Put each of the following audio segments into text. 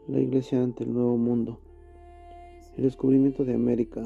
La Iglesia ante el Nuevo Mundo. El descubrimiento de América,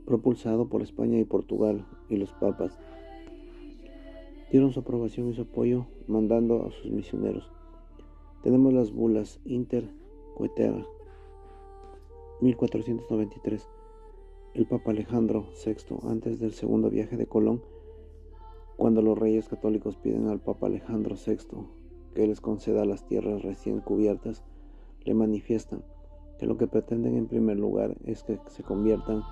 propulsado por España y Portugal, y los papas dieron su aprobación y su apoyo, mandando a sus misioneros. Tenemos las bulas Inter Quaterra, 1493. El Papa Alejandro VI, antes del segundo viaje de Colón, cuando los reyes católicos piden al Papa Alejandro VI que les conceda las tierras recién cubiertas, le manifiestan que lo que pretenden en primer lugar es que se conviertan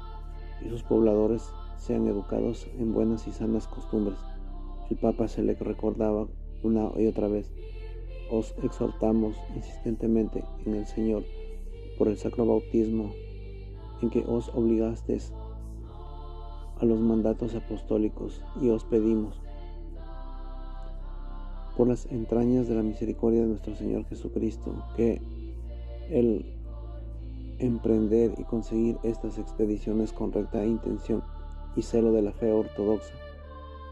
y sus pobladores sean educados en buenas y sanas costumbres. El Papa se le recordaba una y otra vez: os exhortamos insistentemente en el Señor por el sacro bautismo en que os obligasteis a los mandatos apostólicos, y os pedimos por las entrañas de la misericordia de nuestro Señor Jesucristo que el emprender y conseguir estas expediciones con recta intención y celo de la fe ortodoxa,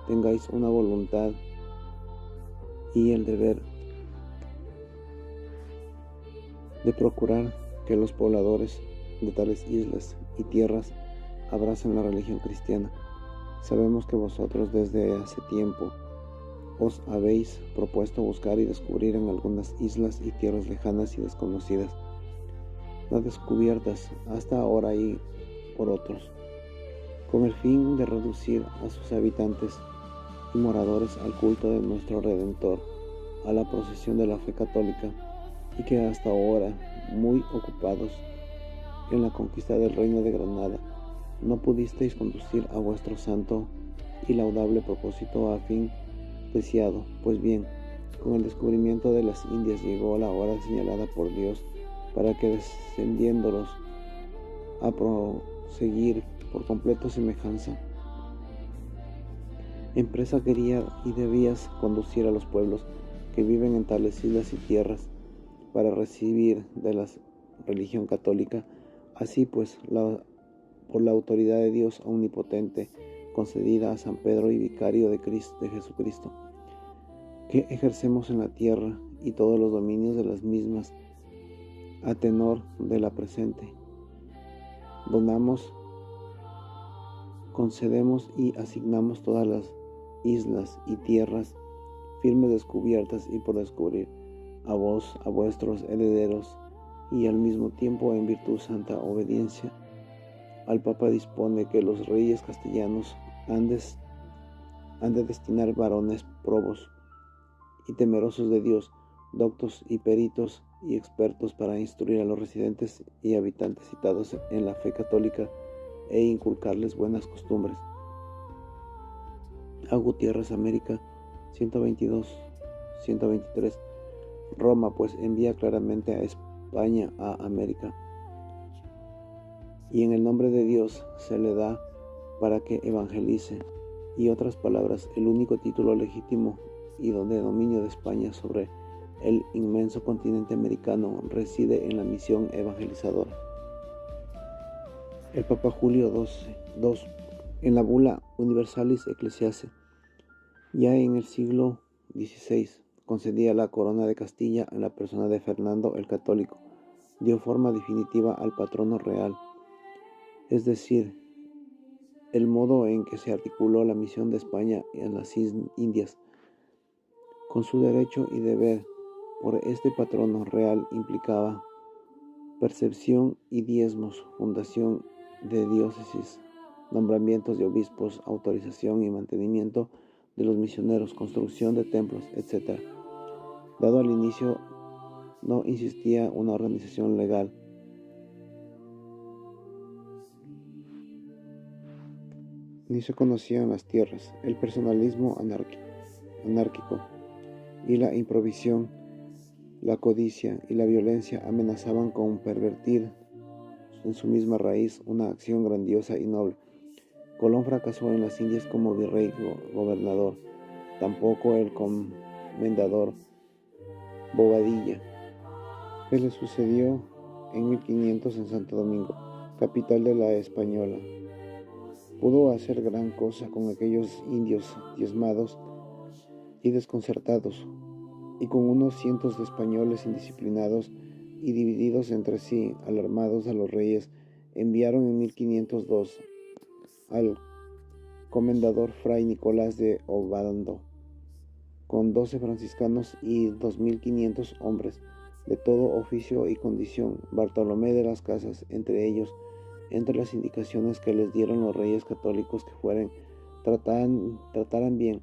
tengáis una voluntad y el deber de procurar que los pobladores de tales islas y tierras abracen la religión cristiana. Sabemos que vosotros desde hace tiempo os habéis propuesto buscar y descubrir en algunas islas y tierras lejanas y desconocidas, no descubiertas hasta ahora y por otros, con el fin de reducir a sus habitantes y moradores al culto de nuestro Redentor, a la procesión de la fe católica, y que hasta ahora, muy ocupados en la conquista del reino de Granada, no pudisteis conducir a vuestro santo y laudable propósito a fin deseado. Pues bien, con el descubrimiento de las Indias llegó la hora señalada por Dios para que, descendiéndolos a proseguir por completo semejanza empresa, quería y debías conducir a los pueblos que viven en tales islas y tierras para recibir de la religión católica. Así pues, por la autoridad de Dios omnipotente concedida a San Pedro y vicario de Jesucristo, que ejercemos en la tierra y todos los dominios de las mismas a tenor de la presente, donamos, concedemos y asignamos todas las islas y tierras firmes descubiertas y por descubrir a vos, a vuestros herederos, y al mismo tiempo, en virtud santa obediencia al Papa, dispone que los reyes castellanos han de destinar varones probos y temerosos de Dios, doctos y peritos y expertos para instruir a los residentes y habitantes citados en la fe católica e inculcarles buenas costumbres. A Gutiérrez, América, 122-123. Roma pues envía claramente a España a América, y en el nombre de Dios se le da para que evangelice, y otras palabras, el único título legítimo y de dominio de España sobre el inmenso continente americano reside en la misión evangelizadora. El Papa Julio II, en la bula Universalis Ecclesiae, ya en el siglo XVI, concedía la corona de Castilla en la persona de Fernando el Católico, dio forma definitiva al patrono real, es decir, el modo en que se articuló la misión de España en las Indias. Con su derecho y deber por este patrono real implicaba percepción y diezmos, fundación de diócesis, nombramientos de obispos, autorización y mantenimiento de los misioneros, construcción de templos, etc. Dado al inicio, no existía una organización legal. Ni se conocían las tierras. El personalismo anárquico y la improvisión, la codicia y la violencia amenazaban con pervertir en su misma raíz una acción grandiosa y noble. Colón fracasó en las Indias como virrey gobernador, tampoco el comendador Bobadilla, que le sucedió en 1500 en Santo Domingo, capital de la Española. Pudo hacer gran cosa con aquellos indios diezmados y desconcertados. y con unos cientos de españoles indisciplinados y divididos entre sí, alarmados a los reyes, enviaron en 1502 al comendador Fray Nicolás de Obando con 12 franciscanos y 2500 hombres de todo oficio y condición, Bartolomé de las Casas, entre ellos. Entre las indicaciones que les dieron los reyes católicos que trataran bien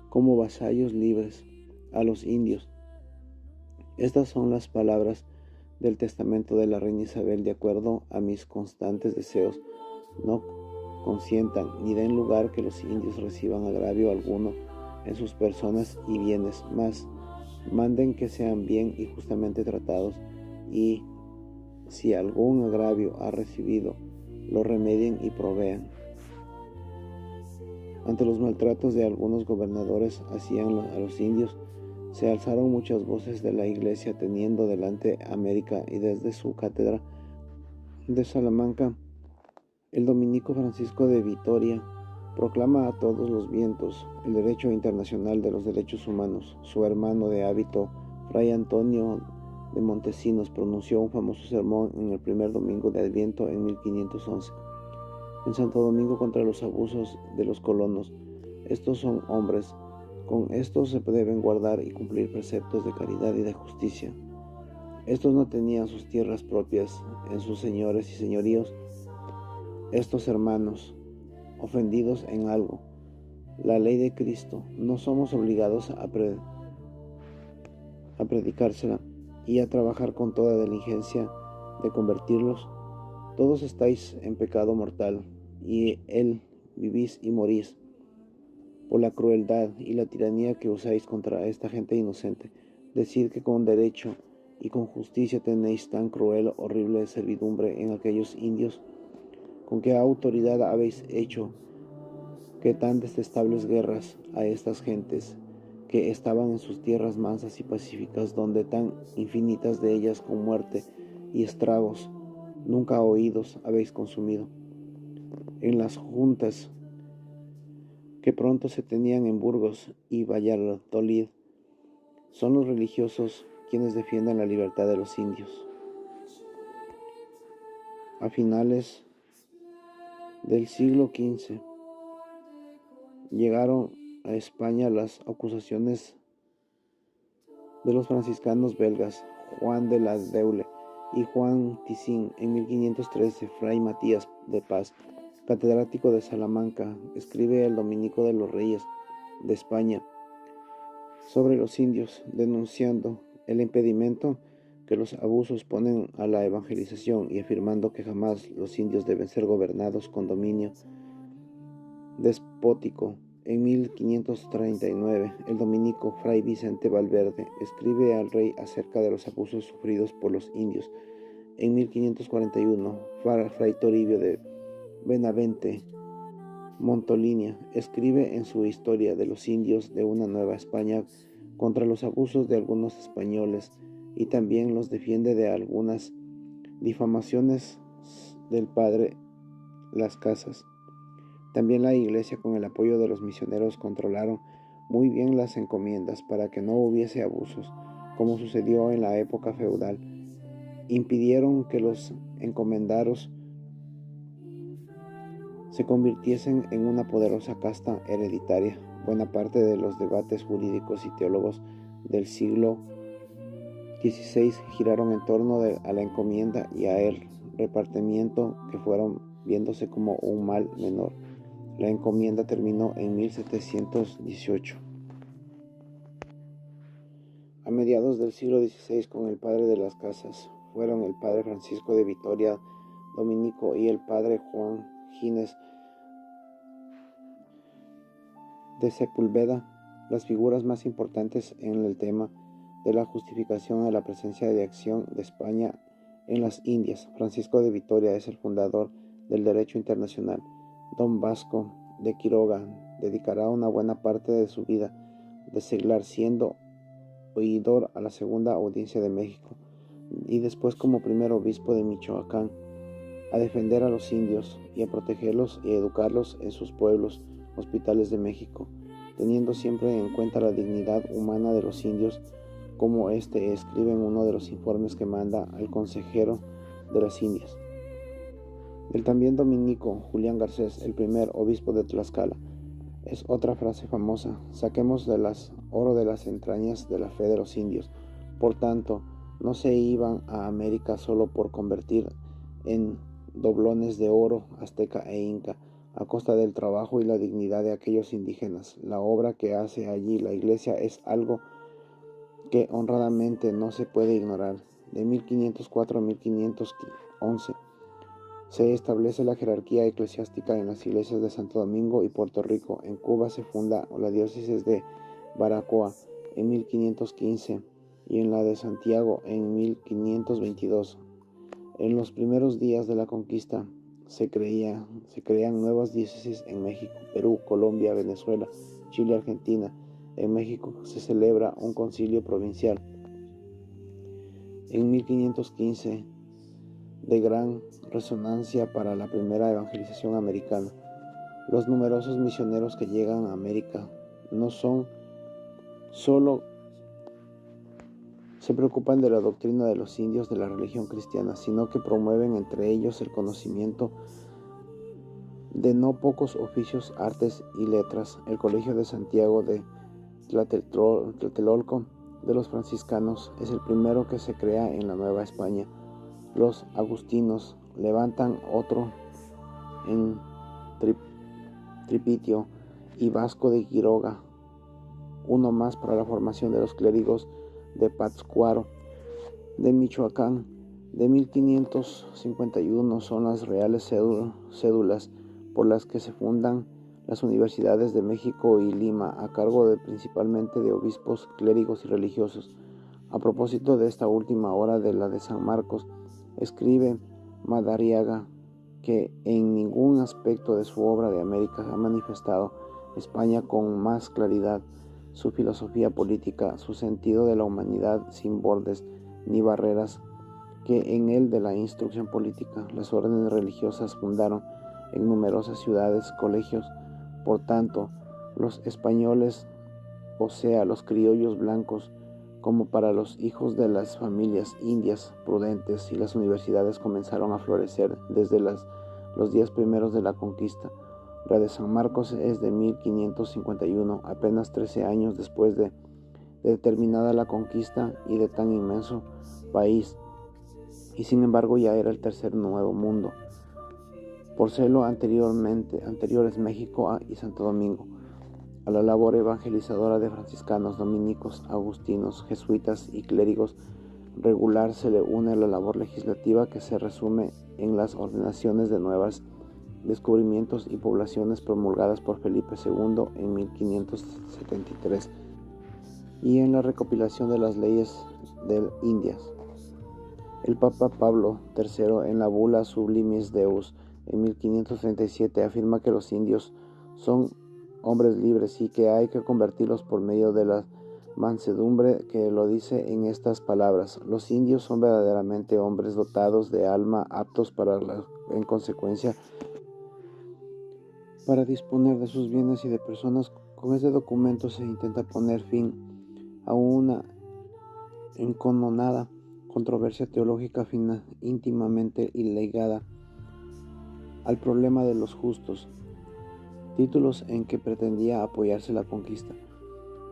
como vasallos libres a los indios. Estas son las palabras del testamento de la reina Isabel: de acuerdo a mis constantes deseos, no consientan ni den lugar que los indios reciban agravio alguno en sus personas y bienes, mas manden que sean bien y justamente tratados, y si algún agravio ha recibido, lo remedien y provean. Ante los maltratos de algunos gobernadores hacían a los indios, se alzaron muchas voces de la Iglesia, teniendo delante América, y desde su cátedra de Salamanca, el dominico Francisco de Vitoria proclama a todos los vientos el derecho internacional de los derechos humanos. Su hermano de hábito, Fray Antonio de Montesinos, pronunció un famoso sermón en el primer domingo de Adviento en 1511 en Santo Domingo contra los abusos de los colonos. Estos son hombres, con estos se deben guardar y cumplir preceptos de caridad y de justicia. Estos no tenían sus tierras propias en sus señores y señoríos. Estos hermanos, ofendidos en algo, la ley de Cristo, no somos obligados a predicársela y a trabajar con toda diligencia de convertirlos. Todos estáis en pecado mortal, y él vivís y morís por la crueldad y la tiranía que usáis contra esta gente inocente. Decid que con derecho y con justicia tenéis tan cruel, horrible servidumbre en aquellos indios. ¿Con qué autoridad habéis hecho que tan detestables guerras a estas gentes que estaban en sus tierras mansas y pacíficas, donde tan infinitas de ellas con muerte y estragos nunca oídos habéis consumido? En las juntas que pronto se tenían en Burgos y Valladolid, son los religiosos quienes defienden la libertad de los indios. A finales del siglo XV llegaron a España las acusaciones de los franciscanos belgas Juan de la Deule y Juan Tisín. En 1513, Fray Matías de Paz, catedrático de Salamanca, escribe el Dominico de los Reyes de España sobre los indios, denunciando el impedimento que los abusos ponen a la evangelización y afirmando que jamás los indios deben ser gobernados con dominio despótico. En 1539, el dominico Fray Vicente Valverde escribe al rey acerca de los abusos sufridos por los indios. En 1541, Fray Toribio de Benavente Montolinia escribe en su Historia de los indios de una Nueva España contra los abusos de algunos españoles, y también los defiende de algunas difamaciones del padre Las Casas. También la Iglesia, con el apoyo de los misioneros, controlaron muy bien las encomiendas para que no hubiese abusos, como sucedió en la época feudal. Impidieron que los encomendaros se convirtiesen en una poderosa casta hereditaria. Buena parte de los debates jurídicos y teólogos del siglo XVI giraron en torno a la encomienda y a el repartimiento, que fueron viéndose como un mal menor. La encomienda terminó en 1718. A mediados del siglo XVI, con el padre de las Casas, fueron el padre Francisco de Vitoria, dominico, y el padre Juan Gines de Sepúlveda, las figuras más importantes en el tema de la justificación de la presencia de acción de España en las Indias. Francisco de Vitoria es el fundador del derecho internacional. Don Vasco de Quiroga dedicará una buena parte de su vida de seglar, siendo oidor a la segunda audiencia de México y después como primer obispo de Michoacán, a defender a los indios y a protegerlos y educarlos en sus pueblos hospitales de México. teniendo siempre en cuenta la dignidad humana de los indios, como escribe en uno de los informes que manda al consejero de las Indias. El también dominico Julián Garcés, el primer obispo de Tlaxcala, es otra frase famosa: saquemos oro de las entrañas de la fe de los indios. Por tanto, no se iban a América solo por convertir en doblones de oro azteca e inca, a costa del trabajo y la dignidad de aquellos indígenas. La obra que hace allí la Iglesia es algo que honradamente no se puede ignorar. De 1504 a 1511 se establece la jerarquía eclesiástica en las iglesias de Santo Domingo y Puerto Rico. En Cuba se funda la diócesis de Baracoa en 1515 y en la de Santiago en 1522. En los primeros días de la conquista se crean nuevas diócesis en México, Perú, Colombia, Venezuela, Chile, Argentina. En México se celebra un concilio provincial. En 1515, de gran resonancia para la primera evangelización americana. Los numerosos misioneros que llegan a América no solo se preocupan de la doctrina de los indios de la religión cristiana, sino que promueven entre ellos el conocimiento de no pocos oficios, artes y letras. El Colegio de Santiago de Tlatelolco de los franciscanos es el primero que se crea en la Nueva España. Los agustinos levantan otro en Tripitio y Vasco de Quiroga, uno más para la formación de los clérigos de Pátzcuaro, de Michoacán. De 1551 son las reales cédulas por las que se fundan las universidades de México y Lima, a cargo principalmente de obispos, clérigos y religiosos. A propósito de esta última hora de la de San Marcos, escribe Madariaga que en ningún aspecto de su obra de América ha manifestado España con más claridad su filosofía política, su sentido de la humanidad sin bordes ni barreras, que en el de la instrucción política. Las órdenes religiosas fundaron en numerosas ciudades colegios. Por tanto, los españoles, o sea, los criollos blancos, como para los hijos de las familias indias prudentes, y las universidades comenzaron a florecer desde los días primeros de la conquista. La de San Marcos es de 1551, apenas 13 años después de terminada la conquista y de tan inmenso país, y sin embargo ya era el tercer Nuevo Mundo, por ser lo anteriores México y Santo Domingo. A la labor evangelizadora de franciscanos, dominicos, agustinos, jesuitas y clérigos regular se le une la labor legislativa, que se resume en las ordenaciones de nuevos descubrimientos y poblaciones promulgadas por Felipe II en 1573 y en la recopilación de las leyes de Indias. El Papa Pablo III, en la bula Sublimis Deus en 1537, afirma que los indios son hombres libres y que hay que convertirlos por medio de la mansedumbre, que lo dice en estas palabras: los indios son verdaderamente hombres dotados de alma, aptos en consecuencia para disponer de sus bienes y de personas. Con este documento se intenta poner fin a una encononada controversia teológica fina, íntimamente ligada al problema de los justos, títulos en que pretendía apoyarse la conquista,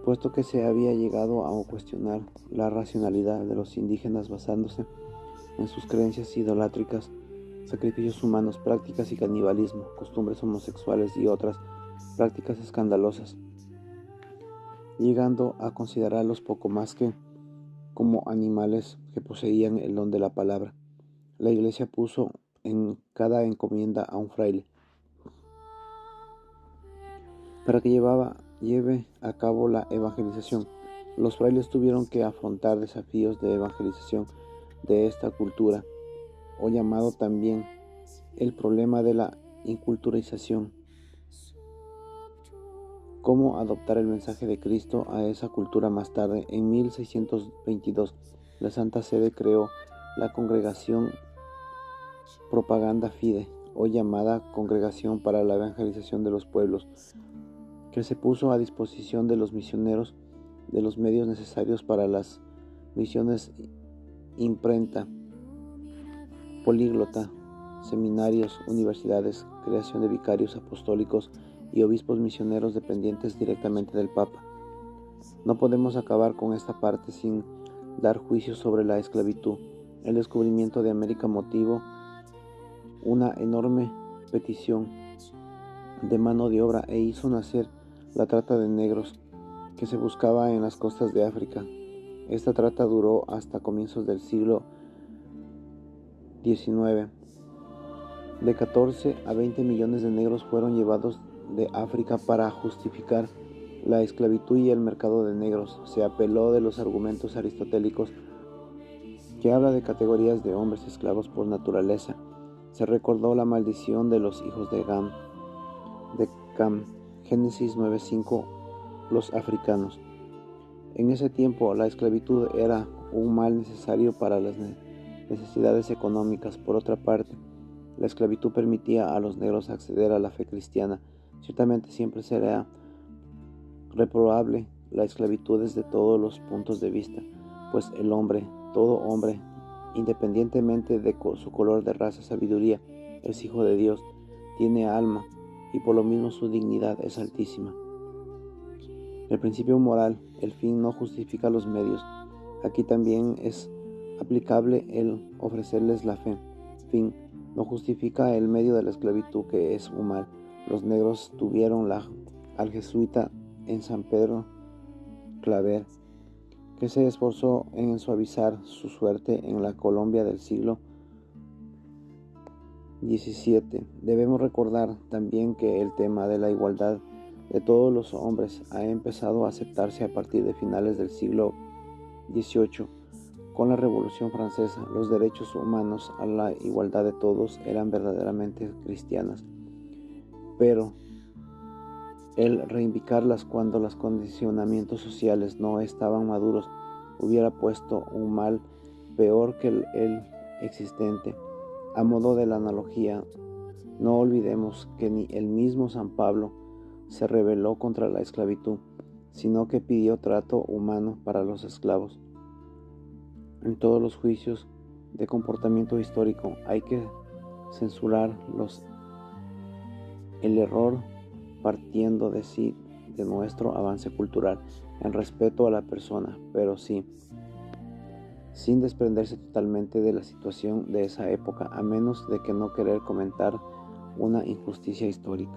puesto que se había llegado a cuestionar la racionalidad de los indígenas basándose en sus creencias idolátricas, sacrificios humanos, prácticas y canibalismo, costumbres homosexuales y otras prácticas escandalosas, llegando a considerarlos poco más que como animales que poseían el don de la palabra. La Iglesia puso en cada encomienda a un fraile para que lleve a cabo la evangelización. Los frailes tuvieron que afrontar desafíos de evangelización de esta cultura, o llamado también el problema de la inculturización. Cómo adoptar el mensaje de Cristo a esa cultura. Más tarde, en 1622, la Santa Sede creó la Congregación Propaganda Fide, o llamada Congregación para la Evangelización de los Pueblos, que se puso a disposición de los misioneros de los medios necesarios para las misiones: imprenta, políglota, seminarios, universidades, creación de vicarios apostólicos y obispos misioneros dependientes directamente del Papa. No podemos acabar con esta parte sin dar juicio sobre la esclavitud. El descubrimiento de América motivó una enorme petición de mano de obra e hizo nacer la trata de negros que se buscaba en las costas de África. Esta trata duró hasta comienzos del siglo XIX. De 14 a 20 millones de negros fueron llevados de África para justificar la esclavitud y el mercado de negros. Se apeló de los argumentos aristotélicos que habla de categorías de hombres esclavos por naturaleza. Se recordó la maldición de los hijos de Cam, Génesis 9:5, los africanos. En ese tiempo la esclavitud era un mal necesario para las necesidades económicas. Por otra parte, la esclavitud permitía a los negros acceder a la fe cristiana. Ciertamente siempre será reprobable la esclavitud desde todos los puntos de vista, pues el hombre, todo hombre, independientemente de su color de raza, sabiduría, es hijo de Dios, tiene alma y por lo mismo su dignidad es altísima. El principio moral, el fin no justifica los medios. Aquí también es aplicable el ofrecerles la fe. Fin no justifica el medio de la esclavitud, que es un mal. Los negros tuvieron al jesuita en San Pedro Claver, que se esforzó en suavizar su suerte en la Colombia del siglo XVII. Debemos recordar también que el tema de la igualdad de todos los hombres ha empezado a aceptarse a partir de finales del siglo XVIII. Con la Revolución Francesa, los derechos humanos a la igualdad de todos eran verdaderamente cristianas, pero el reivindicarlas cuando los condicionamientos sociales no estaban maduros hubiera puesto un mal peor que el existente. A modo de la analogía, no olvidemos que ni el mismo San Pablo se rebeló contra la esclavitud, sino que pidió trato humano para los esclavos. En todos los juicios de comportamiento histórico hay que censurar el error partiendo de nuestro avance cultural, en respeto a la persona, pero sí, sin desprenderse totalmente de la situación de esa época, a menos de que no querer comentar una injusticia histórica.